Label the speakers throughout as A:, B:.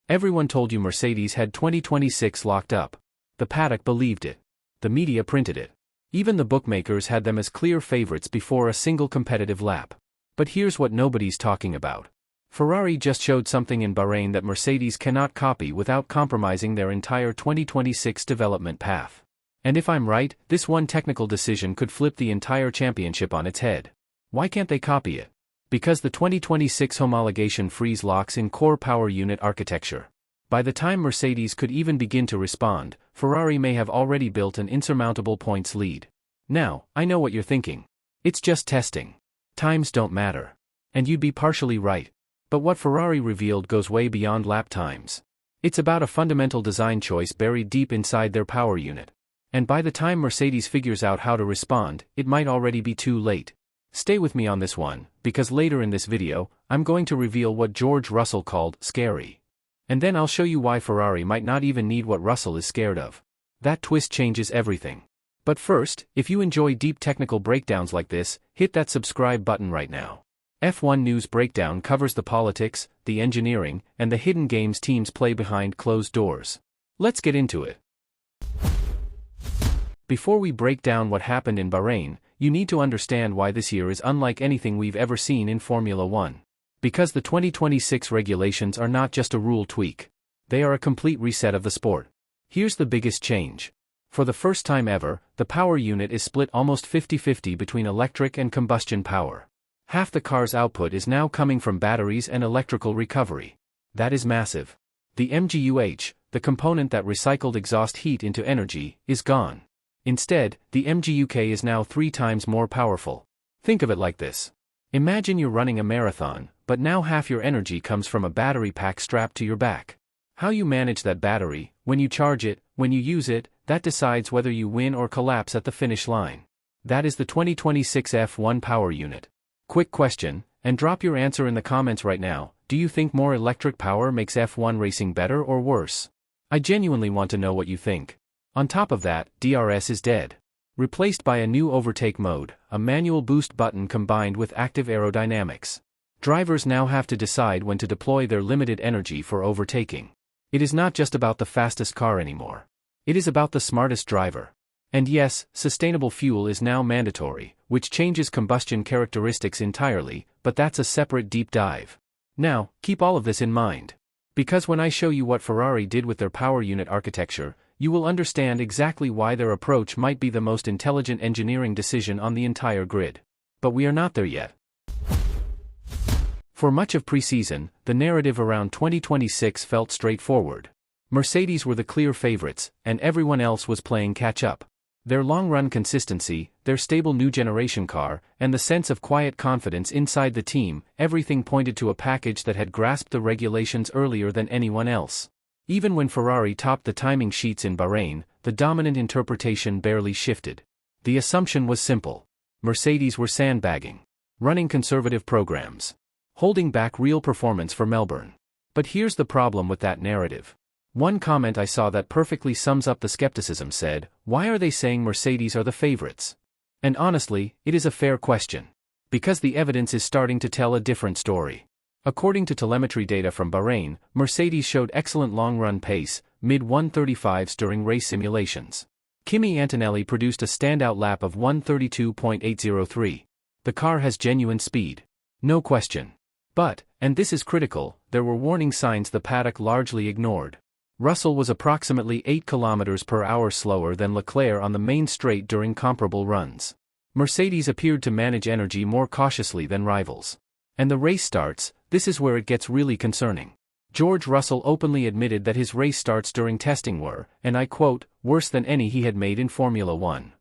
A: Everyone told you Mercedes had 2026 locked up. The paddock believed it. The media printed it. Even the bookmakers had them as clear favorites before a single competitive lap. But here's what nobody's talking about. Ferrari just showed something in Bahrain that Mercedes cannot copy without compromising their entire 2026 development path. And if I'm right, this one technical decision could flip the entire championship on its head. Why can't they copy it? Because the 2026 homologation frees locks in core power unit architecture. By the time Mercedes could even begin to respond, Ferrari may have already built an insurmountable points lead. Now, I know what you're thinking. It's just testing. Times don't matter. And you'd be partially right. But what Ferrari revealed goes way beyond lap times. It's about a fundamental design choice buried deep inside their power unit. And by the time Mercedes figures out how to respond, it might already be too late. Stay with me on this one, because later in this video, I'm going to reveal what George Russell called scary. And then I'll show you why Ferrari might not even need what Russell is scared of. That twist changes everything. But first, if you enjoy deep technical breakdowns like this, hit that subscribe button right now. F1 News Breakdown covers the politics, the engineering, and the hidden games teams play behind closed doors. Let's get into it. Before we break down what happened in Bahrain, you need to understand why this year is unlike anything we've ever seen in Formula One. Because the 2026 regulations are not just a rule tweak. They are a complete reset of the sport. Here's the biggest change. For the first time ever, the power unit is split almost 50-50 between electric and combustion power. Half the car's output is now coming from batteries and electrical recovery. That is massive. The MGUH, the component that recycled exhaust heat into energy, is gone. Instead, the MGUK is now 3 times more powerful. Think of it like this. Imagine you're running a marathon, but now half your energy comes from a battery pack strapped to your back. How you manage that battery, when you charge it, when you use it, that decides whether you win or collapse at the finish line. That is the 2026 F1 power unit. Quick question, and drop your answer in the comments right now. Do you think more electric power makes F1 racing better or worse? I genuinely want to know what you think. On top of that, DRS is dead. Replaced by a new overtake mode, a manual boost button combined with active aerodynamics. Drivers now have to decide when to deploy their limited energy for overtaking. It is not just about the fastest car anymore. It is about the smartest driver. And yes, sustainable fuel is now mandatory, which changes combustion characteristics entirely, but that's a separate deep dive. Now, keep all of this in mind. Because when I show you what Ferrari did with their power unit architecture, you will understand exactly why their approach might be the most intelligent engineering decision on the entire grid. But we are not there yet. For much of preseason, the narrative around 2026 felt straightforward. Mercedes were the clear favorites, and everyone else was playing catch-up. Their long-run consistency, their stable new generation car, and the sense of quiet confidence inside the team, everything pointed to a package that had grasped the regulations earlier than anyone else. Even when Ferrari topped the timing sheets in Bahrain, the dominant interpretation barely shifted. The assumption was simple. Mercedes were sandbagging, running conservative programs, holding back real performance for Melbourne. But here's the problem with that narrative. One comment I saw that perfectly sums up the skepticism said, "Why are they saying Mercedes are the favorites?" And honestly, it is a fair question. Because the evidence is starting to tell a different story. According to telemetry data from Bahrain, Mercedes showed excellent long-run pace, mid-135s during race simulations. Kimi Antonelli produced a standout lap of 132.803. The car has genuine speed. No question. But, and this is critical, there were warning signs the paddock largely ignored. Russell was approximately 8 km per hour slower than Leclerc on the main straight during comparable runs. Mercedes appeared to manage energy more cautiously than rivals. And the race starts, this is where it gets really concerning. George Russell openly admitted that his race starts during testing were, and I quote, worse than any he had made in Formula One.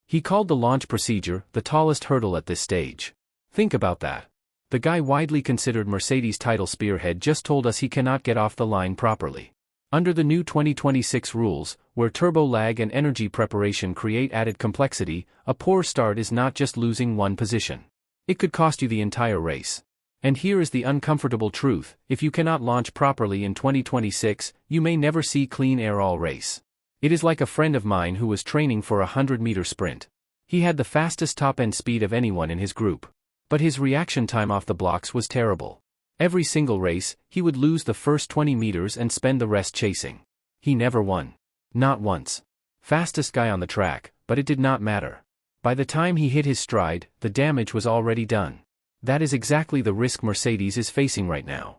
A: He called the launch procedure the tallest hurdle at this stage. Think about that. The guy widely considered Mercedes' title spearhead just told us he cannot get off the line properly. Under the new 2026 rules, where turbo lag and energy preparation create added complexity, a poor start is not just losing one position. It could cost you the entire race. And here is the uncomfortable truth, if you cannot launch properly in 2026, you may never see clean air all race. It is like a friend of mine who was training for a 100-meter sprint. He had the fastest top-end speed of anyone in his group. But his reaction time off the blocks was terrible. Every single race, he would lose the first 20 meters and spend the rest chasing. He never won. Not once. Fastest guy on the track, but it did not matter. By the time he hit his stride, the damage was already done. That is exactly the risk Mercedes is facing right now.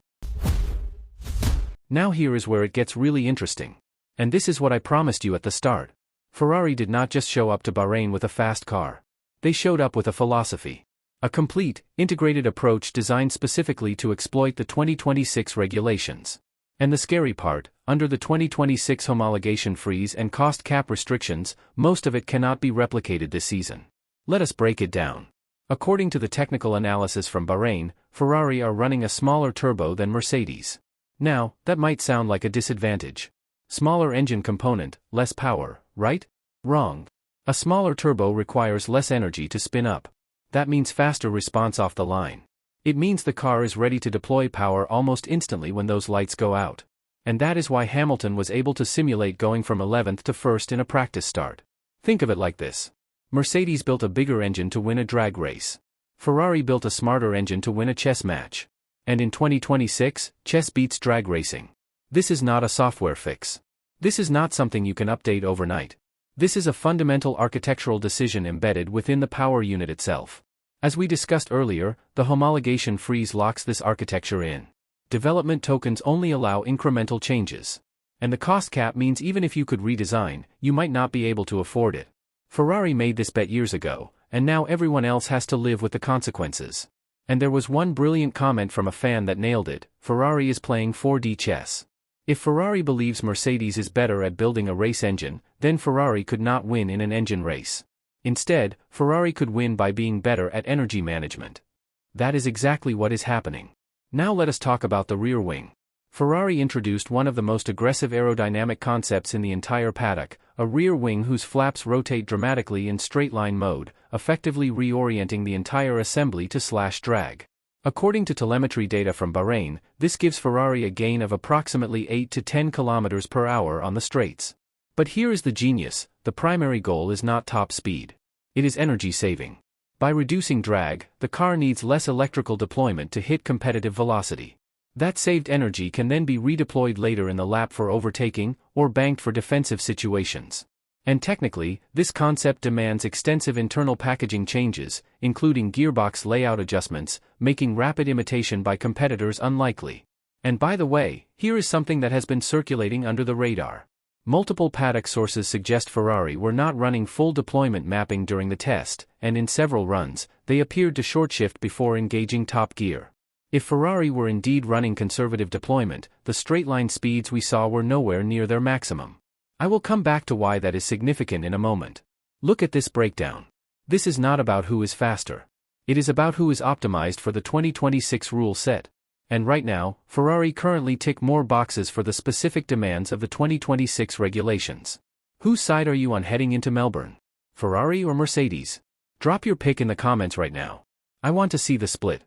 A: Now here is where it gets really interesting. And this is what I promised you at the start. Ferrari did not just show up to Bahrain with a fast car. They showed up with a philosophy. A complete, integrated approach designed specifically to exploit the 2026 regulations. And the scary part, under the 2026 homologation freeze and cost cap restrictions, most of it cannot be replicated this season. Let us break it down. According to the technical analysis from Bahrain, Ferrari are running a smaller turbo than Mercedes. Now, that might sound like a disadvantage. Smaller engine component, less power, right? Wrong. A smaller turbo requires less energy to spin up. That means faster response off the line. It means the car is ready to deploy power almost instantly when those lights go out. And that is why Hamilton was able to simulate going from 11th to 1st in a practice start. Think of it like this. Mercedes built a bigger engine to win a drag race. Ferrari built a smarter engine to win a chess match. And in 2026, chess beats drag racing. This is not a software fix. This is not something you can update overnight. This is a fundamental architectural decision embedded within the power unit itself. As we discussed earlier, the homologation freeze locks this architecture in. Development tokens only allow incremental changes. And the cost cap means even if you could redesign, you might not be able to afford it. Ferrari made this bet years ago, and now everyone else has to live with the consequences. And there was one brilliant comment from a fan that nailed it: Ferrari is playing 4D chess. If Ferrari believes Mercedes is better at building a race engine, then Ferrari could not win in an engine race. Instead, Ferrari could win by being better at energy management. That is exactly what is happening. Now let us talk about the rear wing. Ferrari introduced one of the most aggressive aerodynamic concepts in the entire paddock, a rear wing whose flaps rotate dramatically in straight-line mode, effectively reorienting the entire assembly to slash-drag. According to telemetry data from Bahrain, this gives Ferrari a gain of approximately 8 to 10 km per hour on the straights. But here is the genius: the primary goal is not top speed. It is energy saving. By reducing drag, the car needs less electrical deployment to hit competitive velocity. That saved energy can then be redeployed later in the lap for overtaking, or banked for defensive situations. And technically, this concept demands extensive internal packaging changes, including gearbox layout adjustments, making rapid imitation by competitors unlikely. And by the way, here is something that has been circulating under the radar. Multiple paddock sources suggest Ferrari were not running full deployment mapping during the test, and in several runs, they appeared to short-shift before engaging top gear. If Ferrari were indeed running conservative deployment, the straight-line speeds we saw were nowhere near their maximum. I will come back to why that is significant in a moment. Look at this breakdown. This is not about who is faster. It is about who is optimized for the 2026 rule set. And right now, Ferrari currently tick more boxes for the specific demands of the 2026 regulations. Whose side are you on heading into Melbourne? Ferrari or Mercedes? Drop your pick in the comments right now. I want to see the split.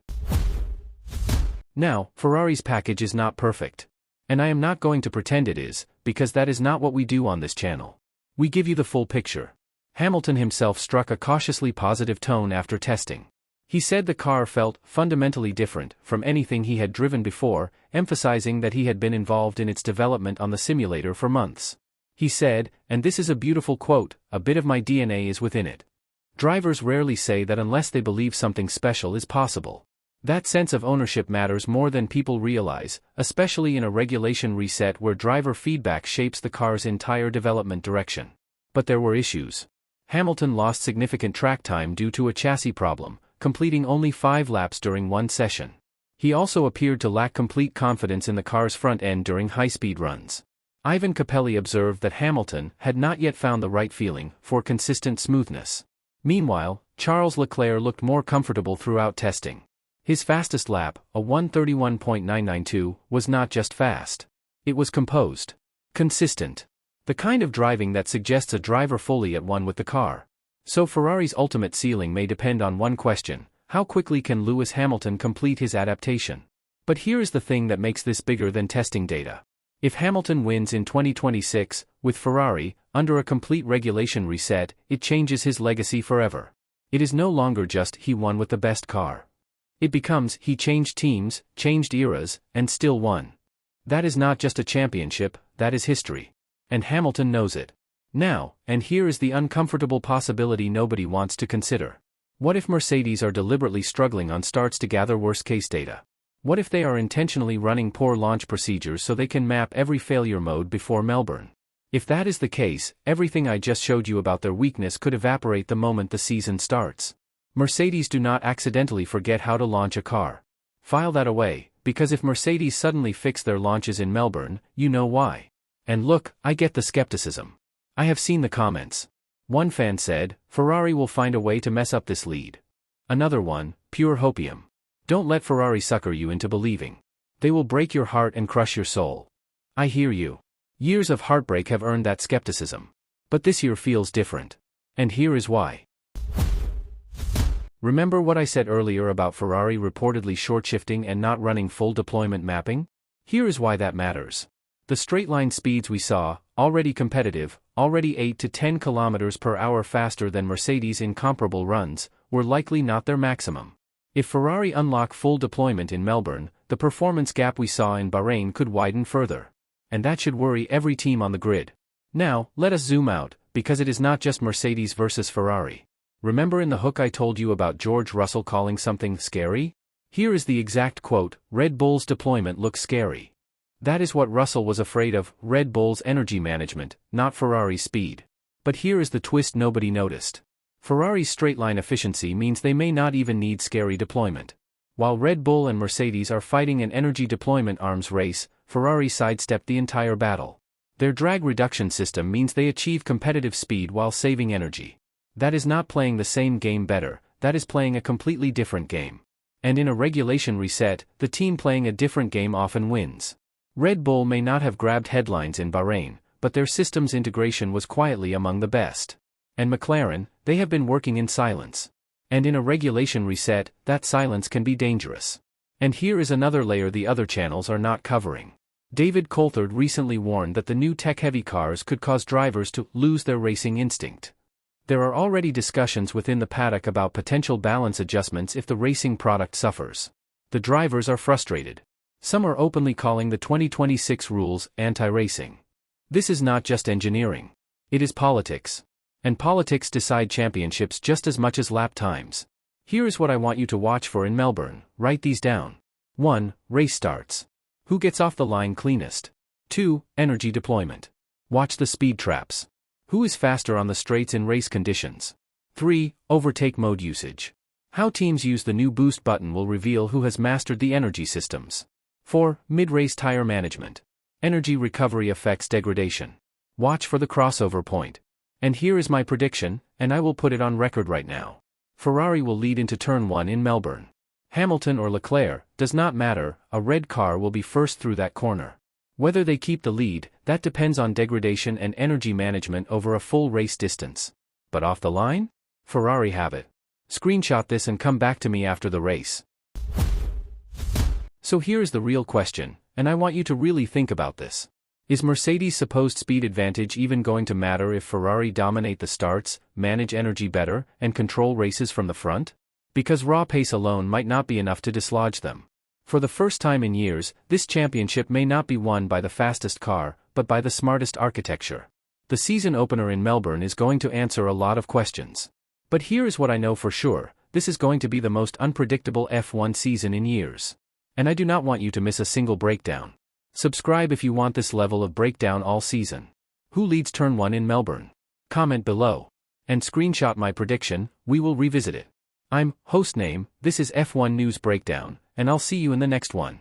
A: Now, Ferrari's package is not perfect. And I am not going to pretend it is, because that is not what we do on this channel. We give you the full picture. Hamilton himself struck a cautiously positive tone after testing. He said the car felt fundamentally different from anything he had driven before, emphasizing that he had been involved in its development on the simulator for months. He said, and this is a beautiful quote, "A bit of my DNA is within it." Drivers rarely say that unless they believe something special is possible. That sense of ownership matters more than people realize, especially in a regulation reset where driver feedback shapes the car's entire development direction. But there were issues. Hamilton lost significant track time due to a chassis problem, completing only 5 laps during one session. He also appeared to lack complete confidence in the car's front end during high-speed runs. Ivan Capelli observed that Hamilton had not yet found the right feeling for consistent smoothness. Meanwhile, Charles Leclerc looked more comfortable throughout testing. His fastest lap, a 1:31.992, was not just fast. It was composed. Consistent. The kind of driving that suggests a driver fully at one with the car. So Ferrari's ultimate ceiling may depend on one question: how quickly can Lewis Hamilton complete his adaptation? But here is the thing that makes this bigger than testing data. If Hamilton wins in 2026, with Ferrari, under a complete regulation reset, it changes his legacy forever. It is no longer just "he won with the best car." It becomes, he changed teams, changed eras, and still won. That is not just a championship, that is history. And Hamilton knows it. Now, and here is the uncomfortable possibility nobody wants to consider. What if Mercedes are deliberately struggling on starts to gather worst-case data? What if they are intentionally running poor launch procedures so they can map every failure mode before Melbourne? If that is the case, everything I just showed you about their weakness could evaporate the moment the season starts. Mercedes do not accidentally forget how to launch a car. File that away, because if Mercedes suddenly fix their launches in Melbourne, you know why. And look, I get the skepticism. I have seen the comments. One fan said, Ferrari will find a way to mess up this lead. Another one, pure hopium. Don't let Ferrari sucker you into believing. They will break your heart and crush your soul. I hear you. Years of heartbreak have earned that skepticism. But this year feels different. And here is why. Remember what I said earlier about Ferrari reportedly short-shifting and not running full deployment mapping? Here is why that matters. The straight-line speeds we saw, already competitive, already 8 to 10 km per hour faster than Mercedes in comparable runs, were likely not their maximum. If Ferrari unlock full deployment in Melbourne, the performance gap we saw in Bahrain could widen further. And that should worry every team on the grid. Now, let us zoom out, because it is not just Mercedes versus Ferrari. Remember in the hook I told you about George Russell calling something scary? Here is the exact quote, Red Bull's deployment looks scary. That is what Russell was afraid of, Red Bull's energy management, not Ferrari's speed. But here is the twist nobody noticed. Ferrari's straight-line efficiency means they may not even need scary deployment. While Red Bull and Mercedes are fighting an energy deployment arms race, Ferrari sidestepped the entire battle. Their drag reduction system means they achieve competitive speed while saving energy. That is not playing the same game better, that is playing a completely different game. And in a regulation reset, the team playing a different game often wins. Red Bull may not have grabbed headlines in Bahrain, but their systems integration was quietly among the best. And McLaren, they have been working in silence. And in a regulation reset, that silence can be dangerous. And here is another layer the other channels are not covering. David Coulthard recently warned that the new tech-heavy cars could cause drivers to lose their racing instinct. There are already discussions within the paddock about potential balance adjustments if the racing product suffers. The drivers are frustrated. Some are openly calling the 2026 rules anti-racing. This is not just engineering. It is politics. And politics decide championships just as much as lap times. Here is what I want you to watch for in Melbourne, write these down. 1. Race starts. Who gets off the line cleanest? 2. Energy deployment. Watch the speed traps. Who is faster on the straights in race conditions? 3. Overtake mode usage. How teams use the new boost button will reveal who has mastered the energy systems. 4. Mid-race tire management. Energy recovery affects degradation. Watch for the crossover point. And here is my prediction, and I will put it on record right now. Ferrari will lead into turn 1 in Melbourne. Hamilton or Leclerc, does not matter, a red car will be first through that corner. Whether they keep the lead, that depends on degradation and energy management over a full race distance. But off the line? Ferrari have it. Screenshot this and come back to me after the race. So here is the real question, and I want you to really think about this. Is Mercedes' supposed speed advantage even going to matter if Ferrari dominate the starts, manage energy better, and control races from the front? Because raw pace alone might not be enough to dislodge them. For the first time in years, this championship may not be won by the fastest car, but by the smartest architecture. The season opener in Melbourne is going to answer a lot of questions. But here is what I know for sure, this is going to be the most unpredictable F1 season in years. And I do not want you to miss a single breakdown. Subscribe if you want this level of breakdown all season. Who leads turn 1 in Melbourne? Comment below. And screenshot my prediction, we will revisit it. I'm Hostname, this is F1 News Breakdown, and I'll see you in the next one.